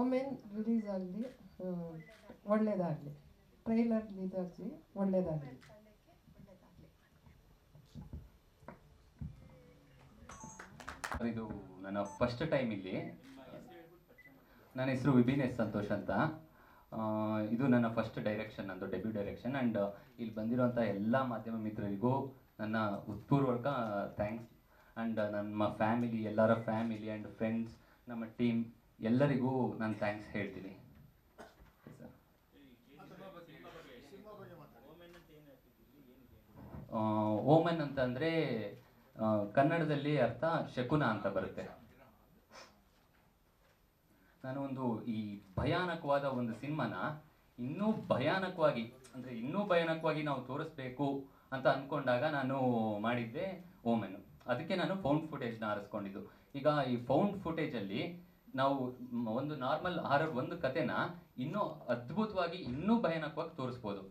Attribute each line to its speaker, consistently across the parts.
Speaker 1: ಓಮೆನ್ release ಆಗಲಿ, ಒಳ್ಳೇದಾಗಲಿ. Trailer ಇದಾಗಲಿ, ಒಳ್ಳೇದಾಗಲಿ.
Speaker 2: ಇದು ನನ್ನ ಫಸ್ಟ್ ಟೈಮ್ ಇಲ್ಲಿ. ನನ್ನ ಹೆಸರು ವಿಭಿನ್ ಎಸ್ ಸಂತೋಷ್ ಅಂತ. ಇದು ನನ್ನ ಫಸ್ಟ್ ಡೈರೆಕ್ಷನ್, ನಂದು ಡೆಬ್ಯೂ ಡೈರೆಕ್ಷನ್. ಆ್ಯಂಡ್ ಇಲ್ಲಿ ಬಂದಿರೋಂಥ ಎಲ್ಲ ಮಾಧ್ಯಮ ಮಿತ್ರರಿಗೂ ನನ್ನ ಹೃತ್ಪೂರ್ವಕ ಥ್ಯಾಂಕ್ಸ್. ಆ್ಯಂಡ್ ನಮ್ಮ ಫ್ಯಾಮಿಲಿ, ಎಲ್ಲರ ಫ್ಯಾಮಿಲಿ ಆ್ಯಂಡ್ ಫ್ರೆಂಡ್ಸ್, ನಮ್ಮ ಟೀಮ್ ಎಲ್ಲರಿಗೂ ನಾನು ಥ್ಯಾಂಕ್ಸ್ ಹೇಳ್ತೀನಿ. ಓಮನ್ ಅಂತಂದರೆ ಕನ್ನಡದಲ್ಲಿ ಅರ್ಥ ಶಕುನ ಅಂತ ಬರುತ್ತೆ. ನಾನು ಒಂದು ಈ ಭಯಾನಕವಾದ ಒಂದು ಸಿನಿಮಾನ ಇನ್ನೂ ಭಯಾನಕವಾಗಿ ನಾವು ತೋರಿಸ್ಬೇಕು ಅಂತ ಅಂದ್ಕೊಂಡಾಗ ನಾನು ಮಾಡಿದ್ದೆ ಓಮೆನ್. ಅದಕ್ಕೆ ನಾನು ಫೌಂಡ್ ಫುಟೇಜ್ನ ಆರಿಸ್ಕೊಂಡಿದ್ದು. ಈಗ ಈ ಫೌಂಡ್ ಫುಟೇಜಲ್ಲಿ ನಾವು ಒಂದು ನಾರ್ಮಲ್ ಹಾರರ್ ಒಂದು ಕತೆನ ಇನ್ನೂ ಅದ್ಭುತವಾಗಿ, ಇನ್ನೂ ಭಯಾನಕವಾಗಿ ತೋರಿಸ್ಬೋದು.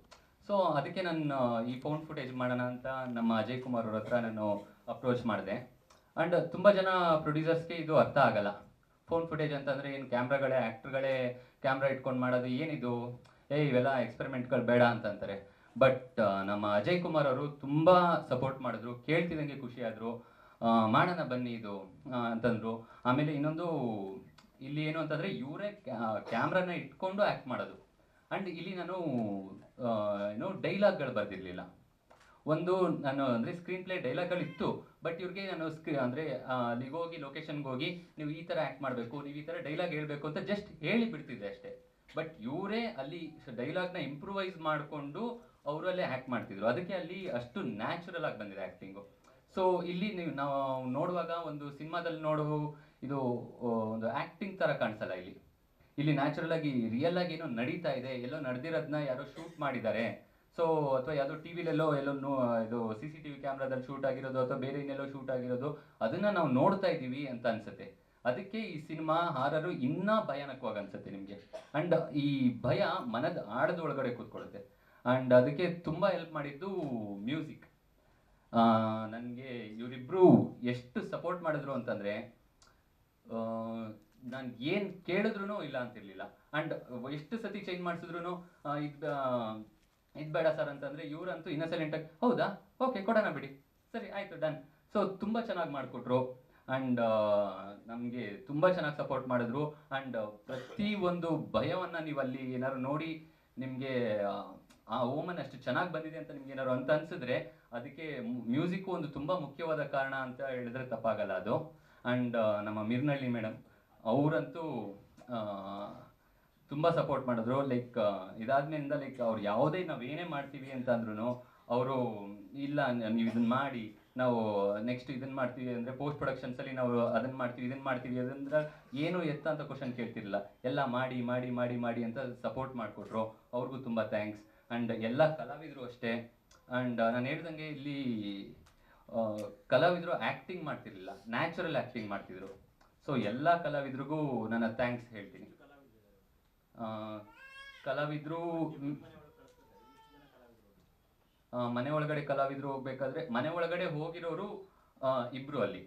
Speaker 2: ಸೊ ಅದಕ್ಕೆ ನಾನು ಈ ಫೌಂಡ್ ಫುಟೇಜ್ ಮಾಡೋಣ ಅಂತ ನಮ್ಮ ಅಜಯ್ ಕುಮಾರ್ ಅವ್ರ ಹತ್ರ ನಾನು ಅಪ್ರೋಚ್ ಮಾಡಿದೆ. ಆ್ಯಂಡ್ ತುಂಬ ಜನ ಪ್ರೊಡ್ಯೂಸರ್ಸ್ಗೆ ಇದು ಅರ್ಥ ಆಗಲ್ಲ. ಫೌಂಡ್ ಫುಟೇಜ್ ಅಂತಂದರೆ ಏನು, ಆ್ಯಕ್ಟ್ರ್ಗಳೇ ಕ್ಯಾಮ್ರಾ ಇಟ್ಕೊಂಡು ಮಾಡೋದು ಏನಿದು, ಇವೆಲ್ಲ ಎಕ್ಸ್ಪೆರಿಮೆಂಟ್ಗಳು ಬೇಡ ಅಂತಂತಾರೆ. ಬಟ್ ನಮ್ಮ ಅಜಯ್ ಕುಮಾರ್ ಅವರು ತುಂಬ ಸಪೋರ್ಟ್ ಮಾಡಿದ್ರು, ಕೇಳ್ತಿದ್ದಂಗೆ ಖುಷಿಯಾದರು. ಮಾಡೋಣ ಬನ್ನಿ ಇದು ಅಂತಂದರು. ಆಮೇಲೆ ಇನ್ನೊಂದು ಇಲ್ಲಿ ಏನು ಅಂತಂದರೆ ಇವರೇ ಕ್ಯಾಮ್ರಾನ ಇಟ್ಕೊಂಡು ಆ್ಯಕ್ಟ್ ಮಾಡೋದು. ಆ್ಯಂಡ್ ಇಲ್ಲಿ ನಾನು ಡೈಲಾಗ್ಗಳು ಬರ್ದಿರಲಿಲ್ಲ. ನಾನು ಅಂದರೆ ಸ್ಕ್ರೀನ್ ಪ್ಲೇ ಡೈಲಾಗ್ಗಳಿತ್ತು, ಬಟ್ ಇವ್ರಿಗೆ ನಾನು ಅಲ್ಲಿಗೆ ಹೋಗಿ ಲೊಕೇಶನ್ಗೆ ಹೋಗಿ ನೀವು ಈ ಥರ ಆ್ಯಕ್ಟ್ ಮಾಡಬೇಕು, ನೀವು ಈ ಥರ ಡೈಲಾಗ್ ಹೇಳಬೇಕು ಅಂತ ಜಸ್ಟ್ ಹೇಳಿ ಬಿಡ್ತಿದ್ದೆ ಅಷ್ಟೇ. ಬಟ್ ಇವರೇ ಅಲ್ಲಿ ಡೈಲಾಗ್ನ ಇಂಪ್ರೂವೈಸ್ ಮಾಡಿಕೊಂಡು ಅವರಲ್ಲೇ ಆ್ಯಕ್ಟ್ ಮಾಡ್ತಿದ್ರು. ಅದಕ್ಕೆ ಅಲ್ಲಿ ಅಷ್ಟು ನ್ಯಾಚುರಲ್ ಆಗಿ ಬಂದಿದೆ ಆ್ಯಕ್ಟಿಂಗು. ಸೊ ಇಲ್ಲಿ ನಾವು ನೋಡುವಾಗ ಒಂದು ಸಿನಿಮಾದಲ್ಲಿ ಇದು ಒಂದು ಆ್ಯಕ್ಟಿಂಗ್ ಥರ ಕಾಣಿಸಲ್ಲ. ಇಲ್ಲಿ ನ್ಯಾಚುರಲ್ ಆಗಿ ರಿಯಲ್ ಆಗಿ ಏನೋ ನಡೀತಾ ಇದೆ, ಎಲ್ಲೋ ನಡೆದಿರೋದನ್ನ ಯಾರೋ ಶೂಟ್ ಮಾಡಿದ್ದಾರೆ. ಸೊ ಅಥವಾ ಯಾವುದೋ ಟಿವಿಲೆಲ್ಲೋ ಇದು CCTV ಕ್ಯಾಮ್ರಾದಲ್ಲಿ ಶೂಟ್ ಆಗಿರೋದು ಅಥವಾ ಬೇರೆ ಇನ್ನೆಲ್ಲೋ ಶೂಟ್ ಆಗಿರೋದು, ಅದನ್ನ ನಾವು ನೋಡ್ತಾ ಇದ್ದೀವಿ ಅಂತ ಅನ್ಸುತ್ತೆ. ಅದಕ್ಕೆ ಈ ಸಿನಿಮಾ ಹಾರರು ಇನ್ನೂ ಭಯಾನಕವಾಗಿ ಅನ್ಸುತ್ತೆ ನಿಮಗೆ. ಆ್ಯಂಡ್ ಈ ಭಯ ಮನದ ಆಳದ ಒಳಗಡೆ ಕೂತ್ಕೊಳ್ಳುತ್ತೆ. ಆ್ಯಂಡ್ ಅದಕ್ಕೆ ತುಂಬ ಹೆಲ್ಪ್ ಮಾಡಿದ್ದು ಮ್ಯೂಸಿಕ್. ನನಗೆ ಇವರಿಬ್ಬರು ಎಷ್ಟು ಸಪೋರ್ಟ್ ಮಾಡಿದ್ರು ಅಂತಂದರೆ, ನಾನು ಏನು ಕೇಳಿದ್ರು ಇಲ್ಲ ಅಂತಿರ್ಲಿಲ್ಲ. ಆ್ಯಂಡ್ ಎಷ್ಟು ಸತಿ ಚೇಂಜ್ ಮಾಡಿಸಿದ್ರು ಇದು ಬೇಡ ಸರ್ ಅಂತಂದರೆ ಇವರಂತೂ ಇನ್ನಸೆಲೆಂಟಾಗಿ ಹೌದಾ, ಓಕೆ ಕೊಡೋಣ ಬಿಡಿ, ಸರಿ ಆಯಿತು, ಡನ್. ಸೊ ತುಂಬ ಚೆನ್ನಾಗಿ ಮಾಡಿಕೊಟ್ರು. ಆ್ಯಂಡ್ ನಮಗೆ ತುಂಬ ಚೆನ್ನಾಗಿ ಸಪೋರ್ಟ್ ಮಾಡಿದ್ರು. ಆ್ಯಂಡ್ ಪ್ರತಿ ಒಂದು ಭಯವನ್ನು ನೀವು ಅಲ್ಲಿ ಏನಾದ್ರು ನೋಡಿ ನಿಮಗೆ ಆ ಓಮನ್ ಅಷ್ಟು ಚೆನ್ನಾಗಿ ಬಂದಿದೆ ಅಂತ ನಿಮ್ಗೆ ಏನಾದ್ರು ಅಂತ ಅನ್ಸಿದ್ರೆ ಅದಕ್ಕೆ ಮ್ಯೂಸಿಕ್ಕು ಒಂದು ತುಂಬ ಮುಖ್ಯವಾದ ಕಾರಣ ಅಂತ ಹೇಳಿದ್ರೆ ತಪ್ಪಾಗಲ್ಲ ಅದು. ಆ್ಯಂಡ್ ನಮ್ಮ ಮಿರ್ನಳ್ಳಿ ಮೇಡಮ್ ಅವರಂತೂ ತುಂಬ ಸಪೋರ್ಟ್ ಮಾಡಿದ್ರು. ಇದಾದ್ಮೇಲಿಂದ ಅವ್ರು ಯಾವುದೇ ನಾವೇನೇ ಮಾಡ್ತೀವಿ ಅಂತ ಅಂದ್ರೂ ಅವರು ಇಲ್ಲ ನೀವು ಇದನ್ನು ಮಾಡಿ, ನಾವು ನೆಕ್ಸ್ಟ್ ಇದನ್ನು ಮಾಡ್ತೀವಿ ಅಂದರೆ ಪೋಸ್ಟ್ ಪ್ರೊಡಕ್ಷನ್ಸಲ್ಲಿ ನಾವು ಅದನ್ನು ಮಾಡ್ತೀವಿ ಇದನ್ನು ಮಾಡ್ತೀವಿ ಅದಂದ್ರೆ ಏನು ಎತ್ತ ಅಂತ ಕ್ವಶನ್ ಕೇಳ್ತಿರಲಿಲ್ಲ. ಎಲ್ಲ ಮಾಡಿ ಮಾಡಿ ಮಾಡಿ ಮಾಡಿ ಅಂತ ಸಪೋರ್ಟ್ ಮಾಡಿಕೊಟ್ರು. ಅವ್ರಿಗೂ ತುಂಬ ಥ್ಯಾಂಕ್ಸ್. ಆ್ಯಂಡ್ ಎಲ್ಲ ಕಲಾವಿದರು ಅಷ್ಟೇ. ಆ್ಯಂಡ್ ನಾನು ಹೇಳ್ದಂಗೆ ಇಲ್ಲಿ ಕಲಾವಿದರು ಆ್ಯಕ್ಟಿಂಗ್ ಮಾಡ್ತಿರ್ಲಿಲ್ಲ, ನ್ಯಾಚುರಲ್ ಆ್ಯಕ್ಟಿಂಗ್ ಮಾಡ್ತಿದ್ರು. ಸೊ ಎಲ್ಲ ಕಲಾವಿದ್ರಿಗೂ ನನ್ನ ಥ್ಯಾಂಕ್ಸ್ ಹೇಳ್ತೀನಿ. ಕಲಾವಿದರು ಮನೆ ಒಳಗಡೆ ಕಲಾವಿದರು ಹೋಗ್ಬೇಕಾದ್ರೆ ಮನೆ ಒಳಗಡೆ ಹೋಗಿರೋರು ಇಬ್ರು, ಅಲ್ಲಿ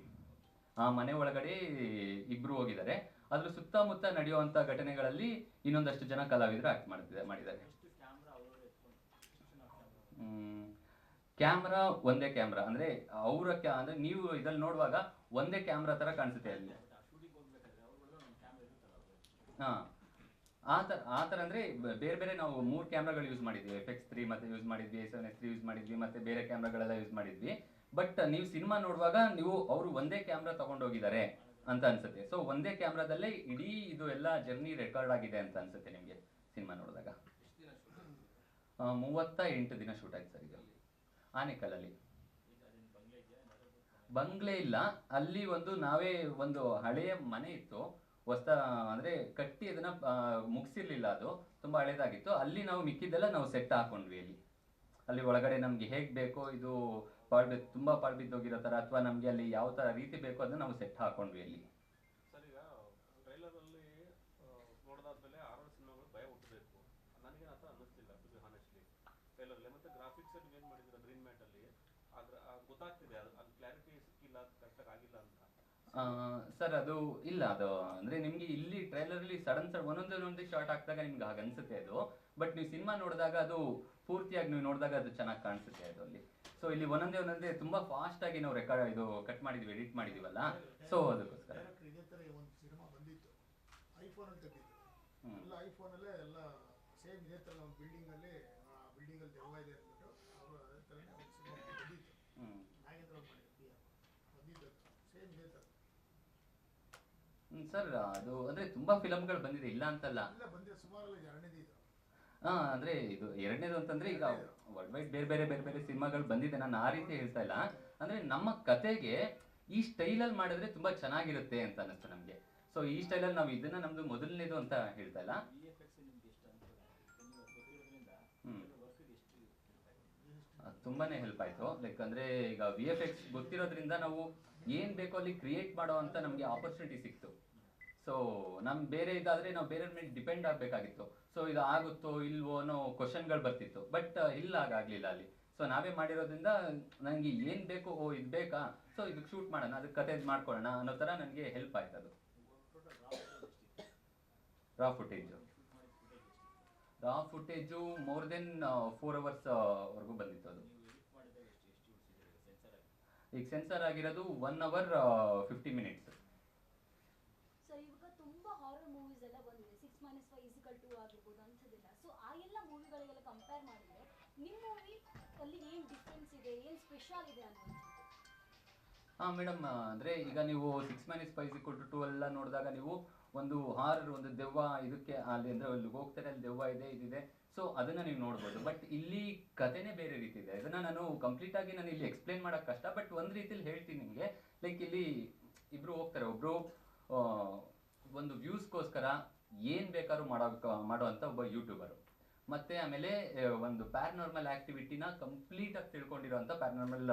Speaker 2: ಆ ಮನೆ ಒಳಗಡೆ ಇಬ್ರು ಹೋಗಿದ್ದಾರೆ. ಅದ್ರ ಸುತ್ತಮುತ್ತ ನಡೆಯುವಂಥ ಘಟನೆಗಳಲ್ಲಿ ಇನ್ನೊಂದಷ್ಟು ಜನ ಕಲಾವಿದರು ಆ್ಯಕ್ಟ್ ಮಾಡಿದ್ದಾರೆ. ಕ್ಯಾಮ್ರಾ ಒಂದೇ ಕ್ಯಾಮ್ರಾ ಅಂದರೆ ಅಂದರೆ ನೀವು ಇದ್ರಲ್ಲಿ ನೋಡುವಾಗ ಒಂದೇ ಕ್ಯಾಮ್ರಾ ಥರ ಕಾಣಿಸುತ್ತೆ ಅಲ್ಲಿ. ಹಾಂ, ಆ ಥರ ಅಂದರೆ ಬೇರೆ ಬೇರೆ ನಾವು 3 ಕ್ಯಾಮ್ರಾಗಳು ಯೂಸ್ ಮಾಡಿದ್ವಿ. FX3 ಮತ್ತೆ ಯೂಸ್ ಮಾಡಿದ್ವಿ, A7S3 ಯೂಸ್ ಮಾಡಿದ್ವಿ, ಮತ್ತೆ ಬೇರೆ ಕ್ಯಾಮ್ರಾಗಳೆಲ್ಲ ಯೂಸ್ ಮಾಡಿದ್ವಿ. ಬಟ್ ನೀವು ಸಿನಿಮಾ ನೋಡುವಾಗ ಅವರು ಒಂದೇ ಕ್ಯಾಮ್ರಾ ತಗೊಂಡೋಗಿದ್ದಾರೆ ಅಂತ ಅನ್ಸುತ್ತೆ. ಸೊ ಒಂದೇ ಕ್ಯಾಮ್ರಾದಲ್ಲೇ ಇಡೀ ಇದು ಎಲ್ಲ ಜರ್ನಿ ರೆಕಾರ್ಡ್ ಆಗಿದೆ ಅಂತ ಅನ್ಸುತ್ತೆ ನಿಮಗೆ ಸಿನಿಮಾ ನೋಡಿದಾಗ. 38 ದಿನ ಶೂಟ್ ಆಯ್ತು ಸರ್ ಇದರಲ್ಲಿ, ಆನೇಕಲ್ಲಲ್ಲಿ. ಬಂಗ್ಲೆ ಇಲ್ಲ, ಅಲ್ಲಿ ನಾವೇ ಒಂದು ಹಳೆಯ ಮನೆ ಇತ್ತು, ಅಂದರೆ ಕಟ್ಟಿ ಅದನ್ನ ಮುಗಿಸಿರ್ಲಿಲ್ಲ, ಅದು ತುಂಬ ಹಳೇದಾಗಿತ್ತು. ಅಲ್ಲಿ ನಾವು ಮಿಕ್ಕಿದ್ದೆಲ್ಲ ನಾವು ಸೆಟ್ ಹಾಕೊಂಡ್ವಿ. ಅಲ್ಲಿ ಒಳಗಡೆ ನಮಗೆ ಹೇಗೆ ಬೇಕೋ, ಇದು ತುಂಬ ಪಾಳ್ಬಿದ್ದೋಗಿರೋ ಥರ ಅಥವಾ ನಮಗೆ ಅಲ್ಲಿ ಯಾವ ಥರ ರೀತಿ ಬೇಕೋ ಅದನ್ನ ನಾವು ಸೆಟ್ ಹಾಕೊಂಡ್ವಿ ಅಲ್ಲಿ.
Speaker 3: ಸರ್, ಈಗ ಟ್ರೈಲರಲ್ಲಿ ನೋಡಿದಾದ್ಮೇಲೆ ಆರೋ ಸಿನಿಮಾಗಳು ಭಯ ಹುಟ್ಟಬೇಕು, ನನಗೆ ಆ ಥರ ಅನ್ನಿಸ್ತಿಲ್ಲ ಟು ಬಿ ಹಾನೆಸ್ಟ್ಲಿ. ಟ್ರೈಲರಲ್ಲಿ ಮತ್ತು ಗ್ರಾಫಿಕ್ಸ್ ಏನು ಮಾಡಿದ್ರೆ ಗ್ರೀನ್ ಮ್ಯಾಟಲ್ಲಿ ಗೊತ್ತಾಗ್ತಿದೆ, ಅದು ಕ್ಲಾರಿಟಿ ಸಿಕ್ಕಿಲ್ಲ, ಕರೆಕ್ಟಾಗಿ ಆಗಿಲ್ಲ ಅಂತ.
Speaker 2: ಸರ್ ಅದು ಇಲ್ಲ, ಅದು ಅಂದ್ರೆ ನಿಮ್ಗೆ ಇಲ್ಲಿ ಟ್ರೈಲರಲ್ಲಿ ಸಡನ್ ಒಂದೊಂದೇ ಶಾರ್ಟ್ ಹಾಕಿದಾಗ ನಿಮ್ಗೆ ಹಾಗೆ ಅನ್ಸುತ್ತೆ ಅದು. ಬಟ್ ನೀವು ಸಿನಿಮಾ ನೋಡಿದಾಗ ಅದು ಪೂರ್ತಿಯಾಗಿ ನೀವು ನೋಡಿದಾಗ ಅದು ಚೆನ್ನಾಗಿ ಕಾಣಿಸುತ್ತೆ ಅದು ಅಲ್ಲಿ. ಸೊ ಇಲ್ಲಿ ಒಂದೊಂದೇ ತುಂಬಾ ಫಾಸ್ಟ್ ಆಗಿ ನಾವು ರೆಕಾರ್ಡ್ ಇದು ಕಟ್ ಮಾಡಿದೀವಿ, ಎಡಿಟ್ ಮಾಡಿದೀವಲ್ಲ, ಸೊ ಅದಕ್ಕೋಸ್ಕರ.
Speaker 4: ಡೈರೆಕ್ಟರ್ ಇದೇ ಥರ ಒಂದು ಸಿನಿಮಾ ಬಂದಿತ್ತು, ಐಫೋನಲ್ಲಿ ತೆಗೆದಿದ್ದು. ಎಲ್ಲ ಐಫೋನಲ್ಲೇ ಎಲ್ಲ ಸೇಮ್ ಇದೇ ಥರ ಒಂದು ಬಿಲ್ಡಿಂಗಲ್ಲಿ ದೆವ್ವ ಇದೆ ಅಂದ್ಬಿಟ್ಟು ಅವರು ಅದೇ ಥರನೇ ಒಂದು ಸಿನಿಮಾ ಬಂದಿತ್ತು. ನಾಗೇಂದ್ರ ಅವ್ರು ಮಾಡಿದ್ರು, ಬಂದಿದ್ದು ಸೇಮ್ ಇದೇ ಥರ.
Speaker 2: ಸರ್ ಅದು ಅಂದ್ರೆ ತುಂಬಾ ಫಿಲಮ್ಗಳು ಬಂದಿದೆ, ಇಲ್ಲ ಅಂತಲ್ಲ.
Speaker 4: ಇಲ್ಲ ಬಂದಿದೆ, ಸುಮಾರು ಎರಡನೇದು ಇದು.
Speaker 2: ಅಂದ್ರೆ ಇದು ಎರಡನೇದು ಅಂತಂದ್ರೆ ಈಗ ವರ್ಲ್ಡ್ ವೈಡ್ ಬೇರೆ ಸಿನಿಮಾಗಳು ಬಂದಿದೆ, ನಾನು ಆ ರೀತಿ ಹೇಳ್ತಾ ಇಲ್ಲ. ಅಂದ್ರೆ ನಮ್ಮ ಕತೆಗೆ ಈ ಸ್ಟೈಲಲ್ಲಿ ಮಾಡಿದ್ರೆ ತುಂಬಾ ಚೆನ್ನಾಗಿರುತ್ತೆ ಅಂತ ಅನಿಸ್ತು ನಮ್ಗೆ. ಸೊ ಈ ಸ್ಟೈಲಲ್ಲಿ ನಾವು ಇದನ್ನ ನಮ್ದು ಮೊದಲನೇದು ಅಂತ ಹೇಳ್ತಾ ಇಲ್ಲ. ತುಂಬಾನೇ ಹೆಲ್ಪ್ ಆಯ್ತು. ಲೈಕ್ ಅಂದ್ರೆ ಈಗ VFX ಗೊತ್ತಿರೋದ್ರಿಂದ ನಾವು ಏನ್ ಬೇಕೋ ಅಲ್ಲಿ ಕ್ರಿಯೇಟ್ ಮಾಡೋ ಅಂತ ನಮ್ಗೆ ಆಪರ್ಚುನಿಟಿ ಸಿಕ್ತು. ಸೊ ನಮ್ ಬೇರೆ ಇದಾದ್ರೆ ನಾವು ಬೇರೆ ಮೇಲೆ ಡಿಪೆಂಡ್ ಆಗ್ಬೇಕಾಗಿತ್ತು. ಸೊ ಇದು ಆಗುತ್ತೋ ಇಲ್ವೋ ಅನ್ನೋ ಕ್ವಶನ್ಗಳು ಬರ್ತಿತ್ತು. ಬಟ್ ಇಲ್ಲ, ಹಾಗಾಗ್ಲಿಲ್ಲ ಅಲ್ಲಿ. ಸೊ ನಾವೇ ಮಾಡಿರೋದ್ರಿಂದ ನನಗೆ ಏನ್ ಬೇಕು, ಓ ಇದು ಬೇಕಾ, ಸೊ ಇದಕ್ಕೆ ಶೂಟ್ ಮಾಡೋಣ, ಅದಕ್ಕೆ ಕತೆ ಮಾಡ್ಕೊಳ್ಳೋಣ ಅನ್ನೋ ತರ ನನಗೆ ಹೆಲ್ಪ್ ಆಯ್ತು ಅದು. ರಾ ಫುಟೇಜು ಮೋರ್ ದೆನ್ 4 hours ವರೆಗೂ ಬಂದಿತ್ತು ಅದು. ಈಗ ಸೆನ್ಸರ್ ಆಗಿರೋದು 1 hour 50 minutes.
Speaker 5: ಸರ್ ಇವಾಗ ತುಂಬಾ ಹಾರರ್ ಮೂವೀಸ್ ಎಲ್ಲ ಬಂದಿದೆ, 6 - 5 = 2 ಆಗಿರ್ಬೋದು ಅಂಥದ್ದೆಲ್ಲ. ಸೊ ಆ ಎಲ್ಲ ಮೂವಿಗಳಿಗೆಲ್ಲ ಕಂಪೇರ್ ಮಾಡಿದ್ರೆ ನಿಮ್ಮ ಮೂವಿ ಅಲ್ಲಿ ಏನು ಡಿಫ್ರೆನ್ಸ್ ಇದೆ, ಏನು ಸ್ಪೆಷಲ್ ಇದೆ ಅನ್ನೋದು?
Speaker 2: ಮೇಡಮ್, ಅಂದ್ರೆ ಈಗ ನೀವು 6 - 5 = 2 ಎಲ್ಲ ನೋಡಿದಾಗ ನೀವು ಒಂದು ಹಾರರ್, ಒಂದು ದೆವ್ವ ಇದಕ್ಕೆ ಅಲ್ಲಿ ಅಂದ್ರೆ ಅಲ್ಲಿ ಹೋಗ್ತಾರೆ, ಅಲ್ಲಿ ದೆವ್ವ ಇದೆ ಇದಿದೆ, ಸೊ ಅದನ್ನ ನೀವು ನೋಡ್ಬೋದು. ಬಟ್ ಇಲ್ಲಿ ಕಥೆನೇ ಬೇರೆ ರೀತಿ ಇದೆ. ಅದನ್ನ ನಾನು ಕಂಪ್ಲೀಟ್ ಆಗಿ ನಾನು ಇಲ್ಲಿ ಎಕ್ಸ್ಪ್ಲೈನ್ ಮಾಡಕ್ ಕಷ್ಟ. ಬಟ್ ಒಂದ್ ರೀತಿಲಿ ಹೇಳ್ತೀನಿ ನಿಮ್ಗೆ. ಲೈಕ್ ಇಲ್ಲಿ ಇಬ್ರು ಹೋಗ್ತಾರೆ, ಒಬ್ರು ಒಂದು ವ್ಯೂಸ್ಗೋಸ್ಕರ ಏನ್ ಬೇಕಾದ್ರೂ ಮಾಡುವಂತ ಒಬ್ಬ ಯೂಟ್ಯೂಬರ್, ಮತ್ತೆ ಆಮೇಲೆ ಒಂದು ಪ್ಯಾರನಾರ್ಮಲ್ ಆಕ್ಟಿವಿಟಿನ ಕಂಪ್ಲೀಟ್ ಆಗಿ ತಿಳ್ಕೊಂಡಿರೋಂಥ ಪ್ಯಾರನಾರ್ಮಲ್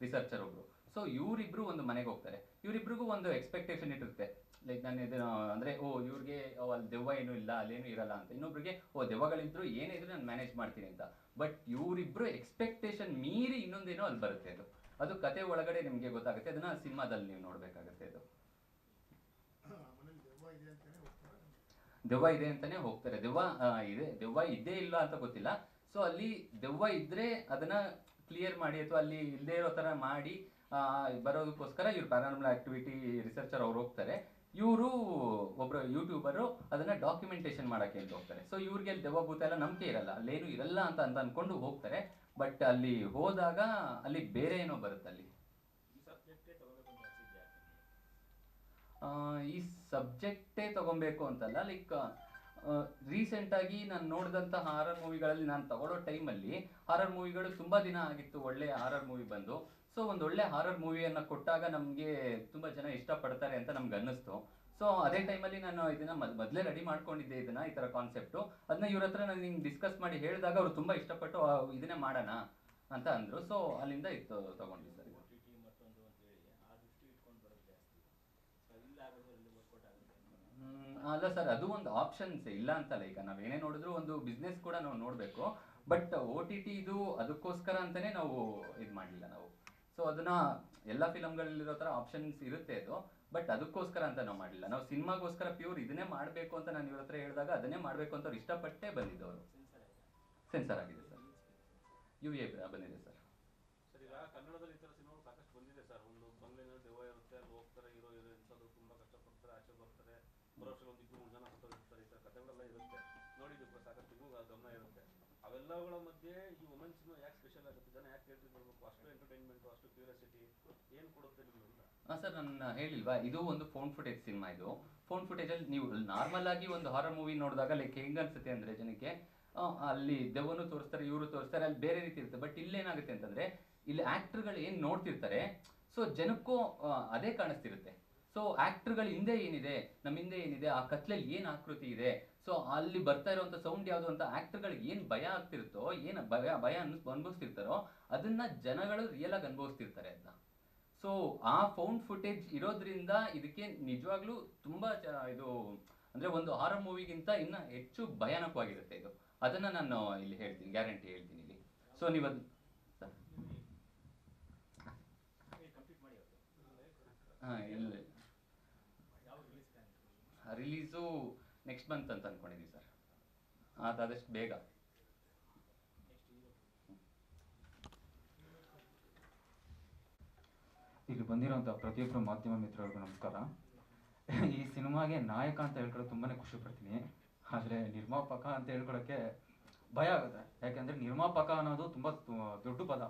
Speaker 2: ರಿಸರ್ಚರ್ ಒಬ್ರು. ಸೊ ಇವರಿಬ್ರು ಒಂದು ಮನೆಗೆ ಹೋಗ್ತಾರೆ. ಇವರಿಬ್ರಿಗೂ ಒಂದು ಎಕ್ಸ್ಪೆಕ್ಟೇಷನ್ ಇರುತ್ತೆ. ಲೈಕ್ ನಾನು ಇದನ್ನ ಅಂದ್ರೆ ಇವ್ರಿಗೆ ಅಲ್ಲಿ ದೆವ್ವ ಏನೂ ಇಲ್ಲ, ಅಲ್ಲೇನು ಇರಲ್ಲ ಅಂತ. ಇನ್ನೊಬ್ರಿಗೆ ದೆವ್ವಗಳಿದ್ರು ಏನೇ ಇದ್ರು ನಾನು ಮ್ಯಾನೇಜ್ ಮಾಡ್ತೀನಿ ಅಂತ. ಬಟ್ ಇವರಿಬ್ರು ಎಕ್ಸ್ಪೆಕ್ಟೇಷನ್ ಮೀರಿ ಇನ್ನೊಂದೇನೋ ಅಲ್ಲಿ ಬರುತ್ತೆ. ಅದು ಕತೆ ಒಳಗಡೆ ನಿಮ್ಗೆ ಗೊತ್ತಾಗುತ್ತೆ. ಅದನ್ನ ಸಿನಿಮಾದಲ್ಲಿ ನೀವು ನೋಡ್ಬೇಕಾಗತ್ತೆ. ಅದು ದೆವ್ವ ಇದೆ ಅಂತಾನೆ ಹೋಗ್ತಾರೆ. ದೆವ್ವ ಇದ್ದೇ ಇಲ್ಲ ಅಂತ ಗೊತ್ತಿಲ್ಲ. ಸೊ ಅಲ್ಲಿ ದೆವ್ವ ಇದ್ರೆ ಅದನ್ನ ಕ್ಲಿಯರ್ ಮಾಡಿ ಅಥವಾ ಅಲ್ಲಿ ಇಲ್ಲದೆ ಇರೋ ತರ ಮಾಡಿ ಬರೋದಕ್ಕೋಸ್ಕರ ಇವ್ರು ಪ್ಯಾರಾನಾರ್ಮಲ್ ಆಕ್ಟಿವಿಟಿ ರಿಸರ್ಚರ್ ಅವ್ರು ಹೋಗ್ತಾರೆ. ಇವರು ಒಬ್ರು ಯೂಟ್ಯೂಬರು ಅದನ್ನ ಡಾಕ್ಯುಮೆಂಟೇಶನ್ ಮಾಡಕ್ಕೆ ಅಂತ ಹೋಗ್ತಾರೆ. ಸೊ ಇವ್ರಿಗೆ ಅಲ್ಲಿ ದೆವ್ವ ಭೂತ ಎಲ್ಲ ನಂಬಿಕೆ ಇರಲ್ಲ, ಅಲ್ಲೇನು ಇರಲ್ಲ ಅಂತ ಅನ್ಕೊಂಡು ಹೋಗ್ತಾರೆ. ಬಟ್ ಅಲ್ಲಿ ಹೋದಾಗ ಅಲ್ಲಿ ಬೇರೆ ಏನೋ ಬರುತ್ತೆ. ಅಲ್ಲಿ ಈ ಸಬ್ಜೆಕ್ಟೇ ತಗೊಬೇಕು ಅಂತಲ್ಲ. ಲೈಕ್ ರೀಸೆಂಟ್ ಆಗಿ ನಾನು ನೋಡಿದಂಥ ಹಾರರ್ ಮೂವಿಗಳಲ್ಲಿ ನಾನು ತಗೊಳ್ಳೋ ಟೈಮಲ್ಲಿ ಹಾರರ್ ಮೂವಿಗಳು ತುಂಬಾ ದಿನ ಆಗಿತ್ತು ಒಳ್ಳೆ ಹಾರರ್ ಮೂವಿ ಬಂದು. ಸೊ ಒಂದು ಒಳ್ಳೆ ಹಾರರ್ ಮೂವಿಯನ್ನು ಕೊಟ್ಟಾಗ ನಮಗೆ ತುಂಬ ಜನ ಇಷ್ಟಪಡ್ತಾರೆ ಅಂತ ನಮ್ಗೆ ಅನ್ನಿಸ್ತು. ಸೊ ಅದೇ ಟೈಮಲ್ಲಿ ನಾನು ಇದನ್ನ ಮೊದಲೇ ರೆಡಿ ಮಾಡ್ಕೊಂಡಿದ್ದೆ, ಇದನ್ನ ಈ ಥರ ಕಾನ್ಸೆಪ್ಟು. ಅದನ್ನ ಇವ್ರ ಹತ್ರ ನಾನು ಹಿಂಗೆ ಡಿಸ್ಕಸ್ ಮಾಡಿ ಹೇಳಿದಾಗ ಅವ್ರು ತುಂಬ ಇಷ್ಟಪಟ್ಟು ಇದನ್ನೇ ಮಾಡೋಣ ಅಂತ ಅಂದರು. ಸೊ ಅಲ್ಲಿಂದ ಇತ್ತು ತಗೊಂಡ್ವಿ ಸರ್. ಅಲ್ಲ ಸರ್, ಅದು ಒಂದು ಆಪ್ಷನ್ಸ್ ಇಲ್ಲ ಅಂತಲ್ಲ. ಈಗ ನಾವೇನೇ ನೋಡಿದ್ರು ಒಂದು ಬಿಸ್ನೆಸ್ ಕೂಡ ನಾವು ನೋಡಬೇಕು. ಬಟ್ OTT ಇದು ಅದಕ್ಕೋಸ್ಕರ ಅಂತಾನೆ ನಾವು ಇದು ಮಾಡಲಿಲ್ಲ ನಾವು. ಸೊ ಅದನ್ನ ಎಲ್ಲ ಫಿಲಮ್ಗಳಲ್ಲಿರೋ ಥರ ಆಪ್ಷನ್ಸ್ ಇರುತ್ತೆ ಅದು. ಬಟ್ ಅದಕ್ಕೋಸ್ಕರ ಅಂತ ನಾವು ಮಾಡಲಿಲ್ಲ. ನಾವು ಸಿನಿಮಾಗೋಸ್ಕರ ಪ್ಯೂರ್ ಇದನ್ನೇ ಮಾಡಬೇಕು ಅಂತ ನಾನು ಇವ್ರ ಹತ್ರ ಹೇಳಿದಾಗ ಅದನ್ನೇ ಮಾಡಬೇಕು ಅಂತ ಅವ್ರು ಇಷ್ಟಪಟ್ಟೇ ಬಂದಿದ್ದವರು. ಸೆನ್ಸರ್ ಆಗಿದೆ ಸರ್, UA ಬಂದಿದೆ ಸರ್.
Speaker 3: ಸರ್ ಈಗ ಕನ್ನಡದಲ್ಲಿ ಈ ಥರ ಸಿನಿಮಾಗಳು ಸಾಕಷ್ಟು ಬಂದಿದೆ ಸರ್. ಒಂದು ಬಂಗ್ಲೆನಲ್ಲಿ ದೆವ್ವ ಇರುತ್ತೆ, ಅಲ್ಲಿ ಹೋಗ್ತಾರೆ, ಹೀರೋ ಅನ್ಸೋದು ತುಂಬ ಕಷ್ಟಪಡ್ತಾರೆ, ಆಚೆ ಬರ್ತಾರೆ, ಬರೋ ವರ್ಷ ಒಂದು 2-3 ಜನ ಸತ್ತೋಗಿರ್ತಾರೆ. ಈ ಥರ ಕಥೆಗಳೆಲ್ಲ ಇರುತ್ತೆ, ನೋಡಿದ್ದಕ್ಕೆ ಸಾಕಷ್ಟು ನಿಮಗೂ ಗಮನ ಇರುತ್ತೆ. ಅವೆಲ್ಲಗಳ ಮಧ್ಯೆ ಈ ವುಮೆನ್ಸ್ ಯಾಕೆ ಸ್ಪೆಷಲ್ ಆಗುತ್ತೆ, ಜನ ಯಾಕೆ ಕೇಳ್ತಿದ್ರು ನೋಡ್ಬೇಕು, ಅಷ್ಟು ಎಂಟರ್ಟೈನ್ಮೆಂಟು, ಅಷ್ಟು ಕ್ಯೂರಿಯಾಸಿಟಿ ಏನು ಕೊಡುತ್ತೆ ನಿಮ್ಮಿಂದ?
Speaker 2: ಸರ್, ನಾನು ಹೇಳಿಲ್ವಾ, ಇದು ಒಂದು ಫೋನ್ ಫುಟೇಜ್ ಸಿನಿಮಾ. ಇದು ಫೋನ್ ಫುಟೇಜಲ್ಲಿ ನೀವು ನಾರ್ಮಲ್ ಆಗಿ ಒಂದು ಹಾರರ್ ಮೂವಿ ನೋಡಿದಾಗ ಲೈಕ್ ಹೆಂಗೆ ಅನ್ಸುತ್ತೆ ಅಂದರೆ ಜನಕ್ಕೆ ಅಲ್ಲಿ ದೆವ್ವನು ತೋರಿಸ್ತಾರೆ, ಇವರು ತೋರಿಸ್ತಾರೆ, ಅಲ್ಲಿ ಬೇರೆ ರೀತಿ ಇರುತ್ತೆ. ಬಟ್ ಇಲ್ಲೇನಾಗುತ್ತೆ ಅಂತಂದರೆ ಇಲ್ಲಿ ಆ್ಯಕ್ಟ್ರುಗಳು ಏನು ನೋಡ್ತಿರ್ತಾರೆ, ಸೊ ಜನಕ್ಕೂ ಅದೇ ಕಾಣಿಸ್ತಿರುತ್ತೆ. ಸೊ ಆ್ಯಕ್ಟ್ರುಗಳ ಹಿಂದೆ ಏನಿದೆ, ನಮ್ಮ ಹಿಂದೆ ಏನಿದೆ, ಆ ಕತ್ಲಲ್ಲಿ ಏನು ಆಕೃತಿ ಇದೆ, ಸೊ ಅಲ್ಲಿ ಬರ್ತಾ ಇರುವಂಥ ಸೌಂಡ್ ಯಾವುದು ಅಂತ ಆ್ಯಕ್ಟ್ರುಗಳಿಗೆ ಏನು ಭಯ ಆಗ್ತಿರುತ್ತೋ, ಏನು ಭಯ ಅನುಭವಿಸ್ತಿರ್ತಾರೋ ಅದನ್ನ ಜನಗಳು ರಿಯಲ್ ಆಗಿ ಅನುಭವಿಸ್ತಿರ್ತಾರೆ ಅದನ್ನ. ಸೊ ಆ ಫೌಂಡ್ ಫುಟೇಜ್ ಇರೋದ್ರಿಂದ ಇದಕ್ಕೆ ನಿಜವಾಗ್ಲೂ ತುಂಬಾ ಇದು ಅಂದ್ರೆ ಒಂದು ಹಾರರ್ ಮೂವಿಗಿಂತ ಇನ್ನ ಹೆಚ್ಚು ಭಯಾನಕವಾಗಿರುತ್ತೆ ಇದು. ಅದನ್ನ ನಾನು ಇಲ್ಲಿ ಹೇಳ್ತೀನಿ, ಗ್ಯಾರಂಟಿ ಹೇಳ್ತೀನಿ ಇಲ್ಲಿ. ಸೊ ನೀವು ಇಲ್ಲ ರಿಲೀಸು ನೆಕ್ಸ್ಟ್ ಮಂತ್ ಅಂತ ಅಂದ್ಕೊಂಡಿದ್ದೀವಿ ಸರ್, ಅದಾದಷ್ಟು ಬೇಗ.
Speaker 6: ಇಲ್ಲಿ ಬಂದಿರೋಂಥ ಪ್ರತಿಯೊಬ್ಬರು ಮಾಧ್ಯಮ ಮಿತ್ರರಿಗೂ ನಮಸ್ಕಾರ. ಈ ಸಿನಿಮಾಗೆ ನಾಯಕ ಅಂತ ಹೇಳ್ಕೊಳ್ಳೋದು ತುಂಬಾ ಖುಷಿ ಪಡ್ತೀನಿ, ಆದರೆ ನಿರ್ಮಾಪಕ ಅಂತ ಹೇಳ್ಕೊಳ್ಳೋಕ್ಕೆ ಭಯ ಆಗುತ್ತೆ. ಯಾಕೆಂದರೆ ನಿರ್ಮಾಪಕ ಅನ್ನೋದು ತುಂಬ ದೊಡ್ಡ ಪದ.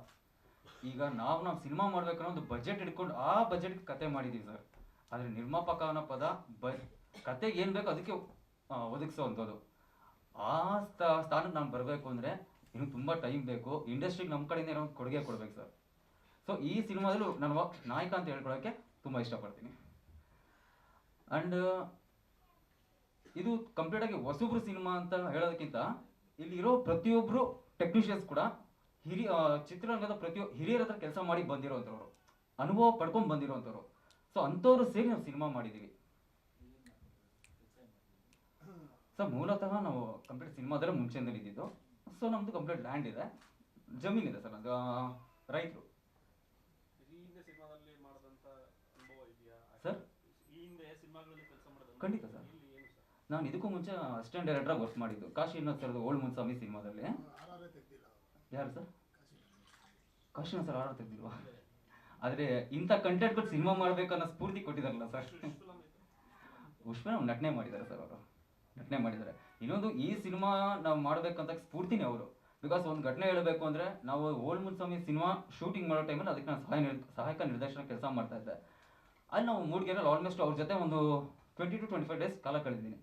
Speaker 6: ಈಗ ನಾವು ಸಿನಿಮಾ ಮಾಡ್ಬೇಕನ್ನೋ ಒಂದು ಬಜೆಟ್ ಹಿಡ್ಕೊಂಡು ಆ ಬಜೆಟ್ಗೆ ಕತೆ ಮಾಡಿದ್ದೀವಿ ಸರ್. ಆದರೆ ನಿರ್ಮಾಪಕ ಅನ್ನೋ ಪದ ಕತೆಗೆ ಏನು ಬೇಕೋ ಅದಕ್ಕೆ ಒದಗಿಸೋವಂಥದ್ದು. ಆ ಸ್ಥಾನಕ್ಕೆ ನಾನು ಬರಬೇಕು ಅಂದರೆ ಇನ್ನೂ ತುಂಬ ಟೈಮ್ ಬೇಕು. ಇಂಡಸ್ಟ್ರಿಗೆ ನಮ್ಮ ಕಡೆಯಿಂದ ಏನೋ ಒಂದು ಕೊಡುಗೆ ಕೊಡ್ಬೇಕು ಸರ್. ಸೊ ಈ ಸಿನಿಮಾದಲ್ಲೂ ನಾನು ನಾಯಕ ಅಂತ ಹೇಳ್ಕೊಳ್ಳೋಕ್ಕೆ ತುಂಬ ಇಷ್ಟಪಡ್ತೀನಿ. ಆ್ಯಂಡ್ ಇದು ಕಂಪ್ಲೀಟಾಗಿ ಹೊಸಬ್ರು ಸಿನಿಮಾ ಅಂತ ಹೇಳೋದಕ್ಕಿಂತ ಇಲ್ಲಿರೋ ಪ್ರತಿಯೊಬ್ಬರು ಟೆಕ್ನಿಷಿಯನ್ಸ್ ಕೂಡ ಚಿತ್ರರಂಗದ ಹಿರಿಯರ ಹತ್ರ ಕೆಲಸ ಮಾಡಿ ಬಂದಿರೋವಂಥವ್ರು, ಅನುಭವ ಪಡ್ಕೊಂಡು ಬಂದಿರೋವಂಥವ್ರು. ಸೊ ಅಂಥವ್ರು ಸೇರಿ ನಾವು ಸಿನಿಮಾ ಮಾಡಿದ್ದೀವಿ. ಸೊ ಮೂಲತಃ ನಾವು ಕಂಪ್ಲೀಟ್ ಸಿನಿಮಾದಲ್ಲೇ ಮುಂಚೆಯಿಂದಲೇ ಇದ್ದಿದ್ದು. ಸೊ ನಮ್ಮದು ಕಂಪ್ಲೀಟ್ ಲ್ಯಾಂಡ್ ಇದೆ, ಜಮೀನಿದೆ ಸರ್, ಅದು ರೈತರು.
Speaker 3: ಈ ಹಿಂದೆ ಸಿನಿಮಾದಲ್ಲಿ ಮಾಡಿದಂಥ ಅನುಭವ ಇದೆಯಾ
Speaker 6: ಸರ್?
Speaker 3: ಈ ಹಿಂದೆ ಸಿನಿಮಾಗಳಲ್ಲಿ ಕೆಲಸ ಮಾಡೋದು
Speaker 6: ಖಂಡಿತ ಸರ್.
Speaker 3: ಇಲ್ಲಿ ಏನು ಸರ್?
Speaker 6: ನಾನು ಇದಕ್ಕೂ ಮುಂಚೆ ಅಸಿಸ್ಟೆಂಟ್ ಡೈರೆಕ್ಟರ್ ವರ್ಕ್ ಮಾಡಿದ್ದು ಕಾಶಿನಾಥ್ ಸರ್ದು ಓಲ್ಡ್ ಮುನ್ಸ್ವಾಮಿ ಸಿನಿಮಾದಲ್ಲಿ.
Speaker 4: ಆರ್ ತೆಗ್ದಿಲ್ಲ ಅವರು.
Speaker 6: ಯಾರು ಸರ್? ಕಾಶಿನಾಥ್ ಸರ್ ಆರ್ಡರ್ ತೆಗ್ದಿಲ್ವಾ? ಆದರೆ ಇಂಥ ಕಂಟೆಂಟ್ಗಳು ಸಿನಿಮಾ ಮಾಡಬೇಕನ್ನೋ ಸ್ಫೂರ್ತಿ ಕೊಟ್ಟಿದ್ದಾರಲ್ಲ ಸರ್. ಪುಷ್ಪ ನಾವು ನಟನೆ ಮಾಡಿದ್ದಾರೆ ಸರ್, ಅವರು ನಟನೆ ಮಾಡಿದ್ದಾರೆ. ಇನ್ನೊಂದು ಈ ಸಿನಿಮಾ ನಾವು ಮಾಡಬೇಕಂತ ಸ್ಫೂರ್ತಿನೇ ಅವರು. ಬಿಕಾಸ್ ಒಂದು ಘಟನೆ ಹೇಳಬೇಕು ಅಂದರೆ ನಾವು ಓಲ್ಡ್ ಮುನ್ಸ್ವಾಮಿ ಸಿನಿಮಾ ಶೂಟಿಂಗ್ ಮಾಡೋ ಟೈಮಲ್ಲಿ ಅದಕ್ಕೆ ನಾನು ಸಹಾಯಕ ನಿರ್ದೇಶನ ಕೆಲಸ ಮಾಡ್ತಾ ಇದ್ದೆ. ಅಲ್ಲಿ ನಾವು ಮೂಡಿಗೆರೆಯಲ್ಲಿ ಆಲ್ಮೋಸ್ಟ್ ಅವ್ರ ಜೊತೆ ಒಂದು 20 to 25 ಡೇಸ್ ಕಾಲ ಕಳೆದಿದ್ದೀನಿ.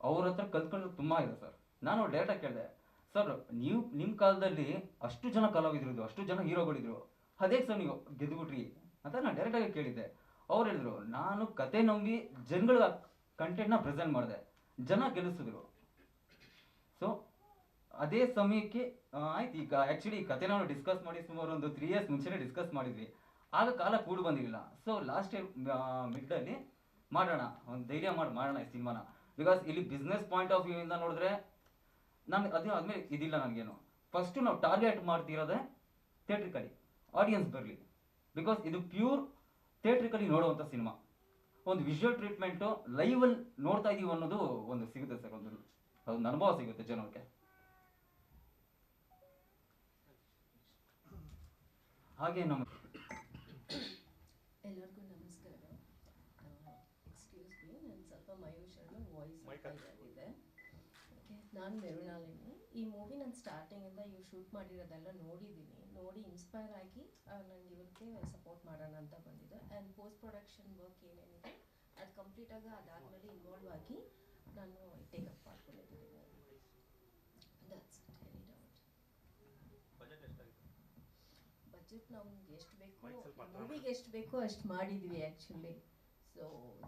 Speaker 6: ಅವ್ರ ಹತ್ರ ಕಲ್ತ್ಕೊಂಡು ತುಂಬ ಇದೆ ಸರ್. ನಾನು ಡೈರೆಕ್ಟಾಗಿ ಕೇಳಿದೆ, ಸರ್ ನೀವು ನಿಮ್ಮ ಕಾಲದಲ್ಲಿ ಅಷ್ಟು ಜನ ಕಲಾವಿದರು, ಅಷ್ಟು ಜನ ಹೀರೋಗಳಿದ್ರು, ಅದೇ ಸರ್ ನೀವು ಗೆದ್ದುಬಿಟ್ರಿ ಅಂತ ನಾನು ಡೈರೆಕ್ಟಾಗಿ ಕೇಳಿದ್ದೆ. ಅವ್ರು ಹೇಳಿದ್ರು, ನಾನು ಕತೆ ನಂಬಿ ಜನಗಳ ಕಂಟೆಂಟ್ನ ಪ್ರೆಸೆಂಟ್ ಮಾಡಿದೆ, ಜನ ಗೆಲ್ಲಿಸಿದ್ರು. ಸೊ ಅದೇ ಸಮಯಕ್ಕೆ ಆಯ್ತು. ಈಗ ಆ್ಯಕ್ಚುಲಿ ಈ ಕತೆ ನಾವು ಡಿಸ್ಕಸ್ ಮಾಡಿ ಸುಮಾರು ಒಂದು 3 years ಮುಂಚೆನೇ ಡಿಸ್ಕಸ್ ಮಾಡಿದ್ವಿ. ಆಗ ಕಾಲ ಕೂಡಿ ಬಂದಿರಲಿಲ್ಲ. ಸೊ ಲಾಸ್ಟ್ ಇಯರ್ ಮಿಡ್ಡಲ್ಲಿ ಮಾಡೋಣ, ಒಂದು ಧೈರ್ಯ ಮಾಡೋಣ ಈ ಸಿನಿಮಾನ. ಬಿಕಾಸ್ ಇಲ್ಲಿ ಬಿಸ್ನೆಸ್ ಪಾಯಿಂಟ್ ಆಫ್ ವ್ಯೂ ಇಂದ ನೋಡಿದ್ರೆ ನಾನು ಅದು ಆದಮೇಲೆ ಇದಿಲ್ಲ ನನಗೇನು. ಫಸ್ಟು ನಾವು ಟಾರ್ಗೆಟ್ ಮಾಡ್ತಿರೋದೇ ಥಿಯೇಟ್ರಿಕಲಿ ಆಡಿಯನ್ಸ್ ಬರಲಿ. ಬಿಕಾಸ್ ಇದು ಪ್ಯೂರ್ ಥಿಯೇಟ್ರಿಕಲಿ ನೋಡುವಂಥ ಸಿನಿಮಾ. ಒಂದು ವಿಜುವಲ್ ಟ್ರೀಟ್ಮೆಂಟು ಲೈವಲ್ಲಿ ನೋಡ್ತಾ ಇದೀವಿ ಅನ್ನೋದು ಒಂದು ಸಿಗುತ್ತೆ ಸರ್, ಅದೊಂದು ಅನುಭವ ಸಿಗುತ್ತೆ ಜನಕ್ಕೆ. ಹಾಗೆ ನಮ್ಮ
Speaker 7: ಎಲ್ಲರಿಗೂ ನಮಸ್ಕಾರ. ಎಕ್ಸ್ಕ್ಯೂಸ್ ಮೀ, ನಾನು ಸ್ವಲ್ಪ ಮಯೂಷನ್ನು ವಾಯ್ಸ್ ಇದೆ. ಓಕೆ, ನಾನು ಮೆರುಣಾಲಿನಿ. ಈ ಮೂವಿ ನಾನು ಸ್ಟಾರ್ಟಿಂಗಿಂದ ಇವ್ರು ಶೂಟ್ ಮಾಡಿರೋದೆಲ್ಲ ನೋಡಿದ್ದೀನಿ. ನೋಡಿ ಇನ್ಸ್ಪೈರ್ ಆಗಿ ನನಗೆ ಇವ್ರಿಗೆ ಸಪೋರ್ಟ್ ಮಾಡೋಣ ಅಂತ ಬಂದಿದೆ. ಆ್ಯಂಡ್ ಪೋಸ್ಟ್ ಪ್ರೊಡಕ್ಷನ್ ವರ್ಕ್ ಏನೇನಿದೆ ಅದು ಕಂಪ್ಲೀಟಾಗಿ ಅದಾದಮೇಲೆ ಇನ್ವಾಲ್ವ್ ಆಗಿ ನಾನು ಟೇಕಪ್ ಮಾಡ್ಕೊಂಡಿದ್ದೀನಿ. That's it. Any doubt?
Speaker 3: Budget ಎಷ್ಟಾಗಿದೆ?
Speaker 7: ಬಜೆಟ್ ನಮ್ಗೆ ಎಷ್ಟು ಬೇಕೋ, ಮೂವಿಗೆ ಎಷ್ಟು ಬೇಕೋ ಅಷ್ಟು ಮಾಡಿದ್ವಿ ಆ್ಯಕ್ಚುಲಿ. ಸೊ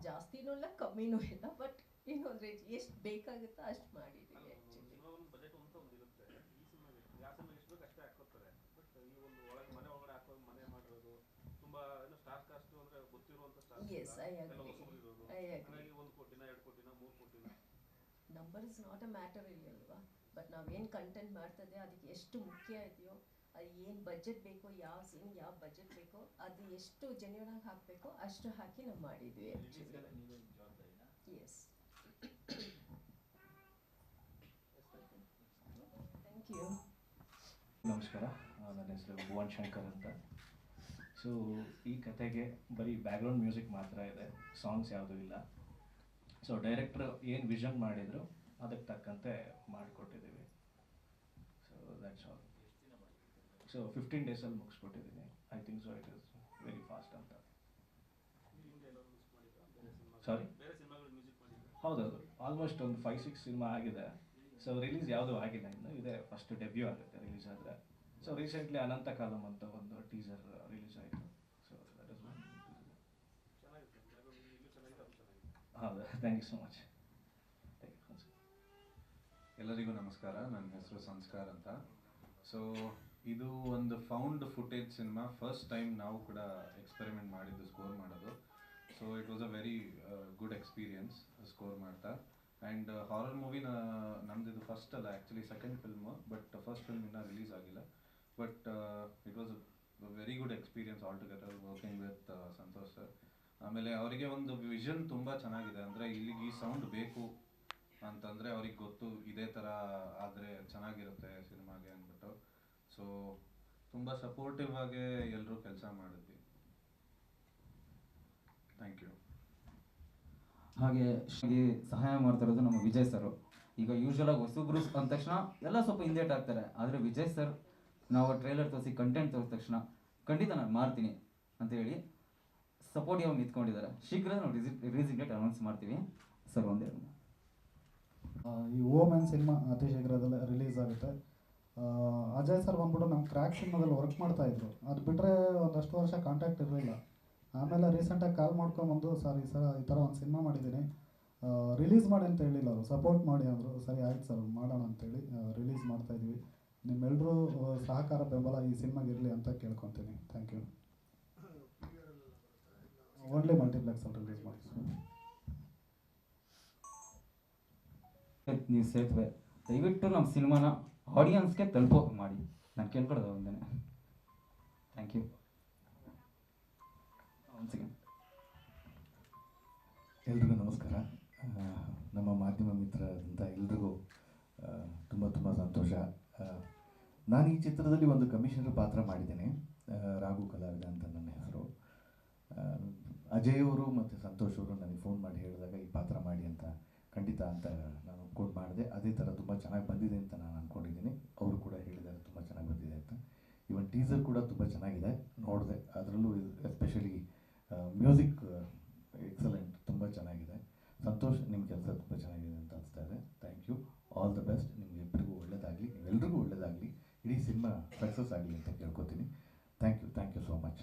Speaker 7: ಜಾಸ್ತಿನೂ ಇಲ್ಲ ಕಮ್ಮಿನೂ ಇಲ್ಲ, ಬಟ್ ಏನು ಅಂದರೆ ಎಷ್ಟು ಬೇಕಾಗುತ್ತೋ ಅಷ್ಟು ಮಾಡಿದ್ವಿ ಆ್ಯಕ್ಚುಲಿ.
Speaker 3: ಸಿನಿಮಾ ಒಂದು ಬಜೆಟ್ ಅಂತ ಒಂದು ಇರುತ್ತೆ. ಈ ಸಿನಿಮಾಗೆ ಯಾವ ಸಿನಿಮಾಗೆ ಎಷ್ಟು ಬೇಕು ಅಷ್ಟೇ ಹಾಕೋತಾರೆ. ಬಟ್ ಈ ಒಂದು ಮನೆ ಒಳಗಡೆ ಹಾಕೋದು, ಮನೆ ಮಾಡಿರೋದು ತುಂಬಾ ಏನು ಸ್ಟಾರ್ ಕಾಸ್ಟ್ ಅಂದರೆ ಗೊತ್ತಿರುವಂಥ star
Speaker 7: Yes, I agree. I agree.
Speaker 3: ಹಾಗಾಗಿ 1 ಕೋಟಿನ 2 ಕೋಟಿನ 3 ಕೋಟಿನ
Speaker 7: number is not a matter ಇಲ್ಲಿ ಅಲ್ವಾ. ಬಟ್ ನಾವೇನು ಕಂಟೆಂಟ್ ಮಾಡ್ತದೆ ಅದಕ್ಕೆ ಎಷ್ಟು ಮುಖ್ಯ ಇದೆಯೋ, ಅದು ಏನು ಬಜೆಟ್ ಬೇಕೋ, ಯಾವ ಸೀನ್ ಯಾವ ಬಜೆಟ್ ಬೇಕೋ, ಅದು ಎಷ್ಟು ಜೆನ್ಯೂನ್ ಆಗಿ ಹಾಕಬೇಕೋ ಅಷ್ಟು ಹಾಕಿ ನಾವು ಮಾಡಿದ್ವಿ ಆ್ಯಕ್ಚುಲಿ. S, thank you.
Speaker 8: ನಮಸ್ಕಾರ, ನನ್ನ ಹೆಸರು ಭುವನ್ ಶಂಕರ್ ಅಂತ. ಸೊ ಈ ಕತೆಗೆ ಬರೀ ಬ್ಯಾಕ್ಗ್ರೌಂಡ್ ಮ್ಯೂಸಿಕ್ ಮಾತ್ರ ಇದೆ, ಸಾಂಗ್ಸ್ ಯಾವುದೂ ಇಲ್ಲ. ಸೊ ಡೈರೆಕ್ಟ್ರ್ ಏನು ವಿಷನ್ ಮಾಡಿದರು ಅದಕ್ಕೆ ತಕ್ಕಂತೆ ಮಾಡಿಕೊಟ್ಟಿದ್ದೀವಿ. So that's all. ಸೊ 15 ಡೇಸಲ್ಲಿ ಮುಗಿಸ್ಕೊಟ್ಟಿದ್ದೀನಿ. I think so it is very fast ಅಂತ. ಸಾರಿ, ಹೌದೌದು, ಆಲ್ಮೋಸ್ಟ್ ಒಂದು 5-6 ಸಿನಿಮಾ ಆಗಿದೆ. ಸೊ ರಿಲೀಸ್ ಯಾವುದೂ ಆಗಿಲ್ಲ ಇನ್ನು, ಇದೇ ಫಸ್ಟ್ ಡೆಬ್ಯೂ ಆಗುತ್ತೆ ರಿಲೀಸ್ ಆದರೆ. ಸೊ ರೀಸೆಂಟ್ಲಿ ಅನಂತ ಕಾಲಂ ಅಂತ ಒಂದು ಟೀಸರ್ ರಿಲೀಸ್ ಆಯಿತು. ಸೊ ದಟ್ ಇಸ್ ಹೌದು, ಥ್ಯಾಂಕ್ ಯು ಸೊ ಮಚ್.
Speaker 9: ಎಲ್ಲರಿಗೂ ನಮಸ್ಕಾರ, ನನ್ನ ಹೆಸರು ಸಂಸ್ಕಾರ್ ಅಂತ. ಸೊ ಇದು ಒಂದು found footage cinema. First time ನಾವು ಕೂಡ ಎಕ್ಸ್ಪೆರಿಮೆಂಟ್ ಮಾಡಿದ್ದು ಸ್ಕೋರ್ ಮಾಡೋದು. So it was a very good experience score ಮಾಡ್ತಾ. ಆ್ಯಂಡ್ ಹಾರರ್ ಮೂವಿನ ನಮ್ಮದು ಫಸ್ಟ್ ಅಲ್ಲ, actually second film. But first film ಇನ್ನೂ ರಿಲೀಸ್ ಆಗಿಲ್ಲ. But it was a very good experience all together working with Santosh sir. ಆಮೇಲೆ ಅವರಿಗೆ ಒಂದು vision ತುಂಬ ಚೆನ್ನಾಗಿದೆ, ಅಂದರೆ ಇಲ್ಲಿಗೆ ಈ ಸೌಂಡ್ ಬೇಕು ಅಂತಂದರೆ ಅವ್ರಿಗೆ ಗೊತ್ತು ಇದೇ ಥರ ಆದರೆ ಚೆನ್ನಾಗಿರುತ್ತೆ ಸಿನಿಮಾಗೆ ಅಂದ್ಬಿಟ್ಟು. ಸೊ ತುಂಬ ಸಪೋರ್ಟಿವ್ ಆಗಿ ಎಲ್ಲರೂ ಕೆಲಸ ಮಾಡಿದ್ವಿ. Thank you.
Speaker 6: ಹಾಗೆ ಸಹಾಯ ಮಾಡ್ತಿರೋದು ನಮ್ಮ ವಿಜಯ್ ಸರ್. ಈಗ ಯೂಶ್ವಲಾಗಿ ಹೊಸಬ್ರು ಅಂದ ತಕ್ಷಣ ಎಲ್ಲ ಸ್ವಲ್ಪ ಹಿಂದೇಟ್ ಆಗ್ತಾರೆ, ಆದರೆ ವಿಜಯ್ ಸರ್ ನಾವು ಟ್ರೈಲರ್ ತೋರಿಸಿ ಕಂಟೆಂಟ್ ತೋರಿದ ತಕ್ಷಣ ಖಂಡಿತ ನಾನು ಮಾಡ್ತೀನಿ ಅಂತ ಹೇಳಿ ಸಪೋರ್ಟಿವ್ ಆಗಿ ನಿಂತ್ಕೊಂಡಿದ್ದಾರೆ. ಶೀಘ್ರ ನಾವು ರಿಲೀಸಿಂಗ್ ಡೇಟ್ ಅನೌನ್ಸ್ ಮಾಡ್ತೀವಿ ಸರ್. ಒಂದೇ
Speaker 10: ಈ ಓಮನ್ ಸಿನಿಮಾ ಅತಿ ಶೀಘ್ರದಲ್ಲೇ ರಿಲೀಸ್ ಆಗುತ್ತೆ. ಅಜಯ್ ಸರ್ ಬಂದ್ಬಿಟ್ಟು ನಮ್ಮ ಕ್ರ್ಯಾಕ್ ಸಿನಿಮಾದಲ್ಲಿ ವರ್ಕ್ ಮಾಡ್ತಾಯಿದ್ರು. ಅದು ಬಿಟ್ಟರೆ ಒಂದಷ್ಟು ವರ್ಷ ಕಾಂಟ್ಯಾಕ್ಟ್ ಇರಲಿಲ್ಲ. ಆಮೇಲೆ ರೀಸೆಂಟಾಗಿ ಕಾಲ್ ಮಾಡ್ಕೊಂಬಂದು ಸರ್ ಈ ಥರ ಒಂದು ಸಿನಿಮಾ ಮಾಡಿದ್ದೀನಿ, ರಿಲೀಸ್ ಮಾಡಿ ಅಂತ ಹೇಳಿಲ್ಲ ಅವರು, ಸಪೋರ್ಟ್ ಮಾಡಿ ಅಂದರು. ಸರಿ ಆಯ್ತು ಸರ್ ಮಾಡೋಣ ಅಂತೇಳಿ ರಿಲೀಸ್ ಮಾಡ್ತಾಯಿದ್ವಿ. ನಿಮ್ಮೆಲ್ಲರೂ ಸಹಕಾರ ಬೆಂಬಲ ಈ ಸಿನಿಮಾಗೆ ಇರಲಿ ಅಂತ ಕೇಳ್ಕೊತೀನಿ. Thank you. ಓನ್ಲಿ ಮಲ್ಟಿಪ್ಲೆಕ್ಸಲ್ಲಿ ರಿಲೀಸ್ ಮಾಡ್ತೀವಿ.
Speaker 6: ನೀವು ಸೇತುವೆ ದಯವಿಟ್ಟು ನಮ್ಮ ಸಿನಿಮಾನ ಆಡಿಯನ್ಸ್ಗೆ ತಲುಪೋ ಮಾಡಿ, ನಾನು ಕೇಳ್ಕೊಡೋದು ಒಂದೇ. Thank you. ಒನ್ಸ್ ಅಗೇನ್
Speaker 11: ಎಲ್ರಿಗೂ ನಮಸ್ಕಾರ. ನಮ್ಮ ಮಾಧ್ಯಮ ಮಿತ್ರರಾದಂಥ ಎಲ್ರಿಗೂ ತುಂಬ ತುಂಬ ಸಂತೋಷ. ನಾನು ಈ ಚಿತ್ರದಲ್ಲಿ ಒಂದು ಕಮಿಷನರ್ ಪಾತ್ರ ಮಾಡಿದ್ದೇನೆ. ರಾಘು ಕಲಾವಿದ ಅಂತ ನನ್ನ ಹೆಸರು. ಅಜಯ್ ಅವರು ಮತ್ತು ಸಂತೋಷ್ ಅವರು ನನಗೆ ಫೋನ್ ಮಾಡಿ ಹೇಳಿದಾಗ ಈ ಪಾತ್ರ ಮಾಡಿ ಅಂತ, ಖಂಡಿತ ಅಂತ ನಾನು ಒಪ್ಕೊಂಡು ಮಾಡಿದೆ. ಅದೇ ಥರ ತುಂಬ ಚೆನ್ನಾಗಿ ಬಂದಿದೆ ಅಂತ ನಾನು ಅಂದ್ಕೊಂಡಿದ್ದೀನಿ. ಅವರು ಕೂಡ ಹೇಳಿದ್ದಾರೆ ತುಂಬ ಚೆನ್ನಾಗಿ ಬಂದಿದೆ ಅಂತ. ಇವನ್ ಟೀಸರ್ ಕೂಡ ತುಂಬ ಚೆನ್ನಾಗಿದೆ, ನೋಡಿದೆ. ಅದರಲ್ಲೂ ಎಸ್ಪೆಷಲಿ ಮ್ಯೂಸಿಕ್ ಎಕ್ಸಲೆಂಟ್, ತುಂಬ ಚೆನ್ನಾಗಿದೆ. ಸಂತೋಷ್, ನಿಮ್ಮ ಕೆಲಸ ತುಂಬ ಚೆನ್ನಾಗಿದೆ ಅಂತ ಅನಿಸ್ತಾ ಇದೆ. Thank you. All the best. ನಿಮಗೆಲ್ಲರಿಗೂ ಒಳ್ಳೆಯದಾಗಲಿ, ನೀವೆಲ್ಲರಿಗೂ ಒಳ್ಳೆಯದಾಗಲಿ, ಇಡೀ ಸಿನಿಮಾ ಸಕ್ಸಸ್ ಆಗಲಿ ಅಂತ ಕೇಳ್ಕೊತೀನಿ. Thank you so much.